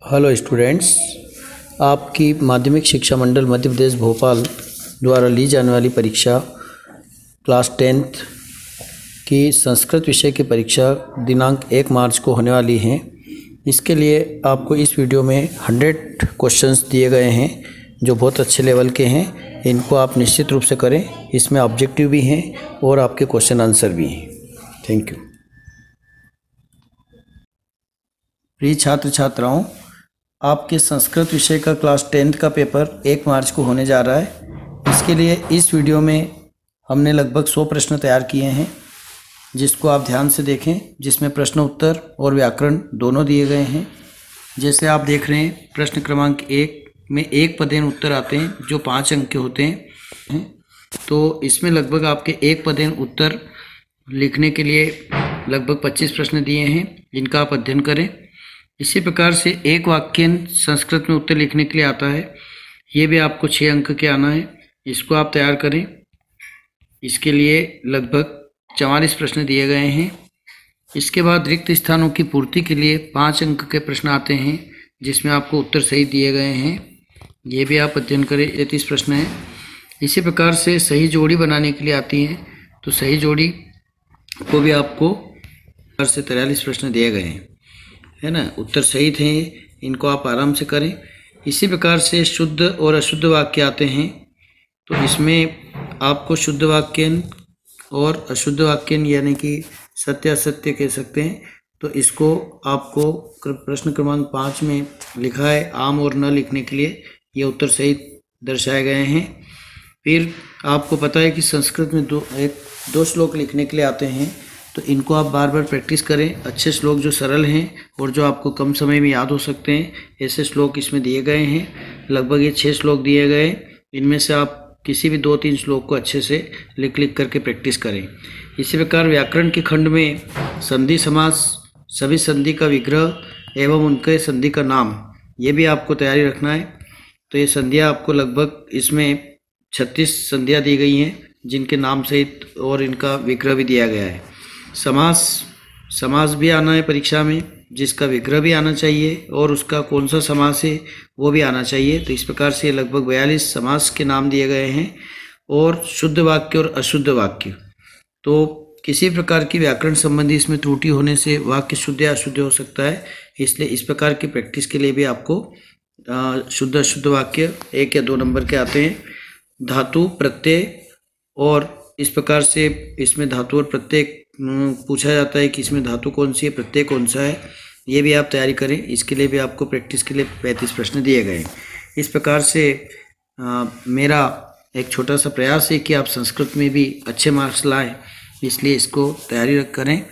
Hello students, आपकी माध्यमिक शिक्षा मंडल मध्य प्रदेश भोपाल द्वारा ली जाने वाली परीक्षा क्लास 10th की संस्कृत विषय की परीक्षा दिनांक 1 मार्च को होने वाली है। इसके लिए आपको इस वीडियो में 100 क्वेश्चंस दिए गए हैं जो बहुत अच्छे लेवल के हैं। इनको आप निश्चित रूप से करें। इसमें ऑब्जेक्टिव भी हैं और आपके क्वेश्चन आंसर भी हैं। Thank you. प्रिय छात्र छात्राओं, आपके संस्कृत विषय का क्लास 10th का पेपर 1 मार्च को होने जा रहा है। इसके लिए इस वीडियो में हमने लगभग 100 प्रश्न तैयार किए हैं, जिसको आप ध्यान से देखें, जिसमें प्रश्न उत्तर और व्याकरण दोनों दिए गए हैं। जैसे आप देख रहे हैं, प्रश्न क्रमांक 1 में एक पदेन उत्तर आते हैं जो 5 अंक के होते हैं। तो इसमें लगभग आपके एक पदेन उत्तर लिखने के लिए लगभग 25 प्रश्न दिए हैं, जिनका आप अध्ययन करें। इसी प्रकार से एक वाक्य संस्कृत में उत्तर लिखने के लिए आता है। ये भी आपको 6 अंक के आना है। इसको आप तैयार करें। इसके लिए लगभग 44 प्रश्न दिए गए हैं। इसके बाद रिक्त स्थानों की पूर्ति के लिए 5 अंक के प्रश्न आते हैं, जिसमें आपको उत्तर सही दिए गए हैं। ये भी आप अध्ययन करें। 33 प्रश्न हैं। इसी प्रकार से सही जोड़ी बनाने के लिए आती हैं, तो सही जोड़ी को भी आपको 43 प्रश्न दिए गए हैं, है ना। उत्तर सही थे, इनको आप आराम से करें। इसी प्रकार से शुद्ध और अशुद्ध वाक्य आते हैं, तो इसमें आपको शुद्ध वाक्य और अशुद्ध वाक्य यानी कि सत्य असत्य कह सकते हैं। तो इसको आपको प्रश्न क्रमांक 5 में लिखा है आम और न लिखने के लिए ये उत्तर सही दर्शाए गए हैं। फिर आपको पता है कि संस्कृत में दो श्लोक लिखने के लिए आते हैं, तो इनको आप बार बार प्रैक्टिस करें। अच्छे श्लोक जो सरल हैं और जो आपको कम समय में याद हो सकते हैं, ऐसे श्लोक इसमें दिए गए हैं। लगभग ये 6 श्लोक दिए गए। इनमें से आप किसी भी 2-3 श्लोक को अच्छे से लिख करके प्रैक्टिस करें। इसी प्रकार व्याकरण के खंड में संधि समास, सभी संधि का विग्रह एवं उनके संधि का नाम, ये भी आपको तैयारी रखना है। तो ये संधियाँ आपको लगभग इसमें 36 संधियाँ दी गई हैं, जिनके नाम सहित और इनका विग्रह भी दिया गया है। समास भी आना है परीक्षा में, जिसका विग्रह भी आना चाहिए और उसका कौन सा समास है वो भी आना चाहिए। तो इस प्रकार से लगभग 42 समास के नाम दिए गए हैं। और शुद्ध वाक्य और अशुद्ध वाक्य, तो किसी प्रकार की व्याकरण संबंधी इसमें त्रुटि होने से वाक्य शुद्ध या अशुद्ध हो सकता है। इसलिए इस प्रकार की प्रैक्टिस के लिए भी आपको शुद्ध अशुद्ध वाक्य 1 या 2 नंबर के आते हैं। धातु प्रत्यय, और इस प्रकार से इसमें धातु और प्रत्यय पूछा जाता है कि इसमें धातु कौन सी है, प्रत्यय कौन सा है। ये भी आप तैयारी करें। इसके लिए भी आपको प्रैक्टिस के लिए 35 प्रश्न दिए गए। इस प्रकार से मेरा एक छोटा सा प्रयास है कि आप संस्कृत में भी अच्छे मार्क्स लाएं, इसलिए इसको तैयारी करें।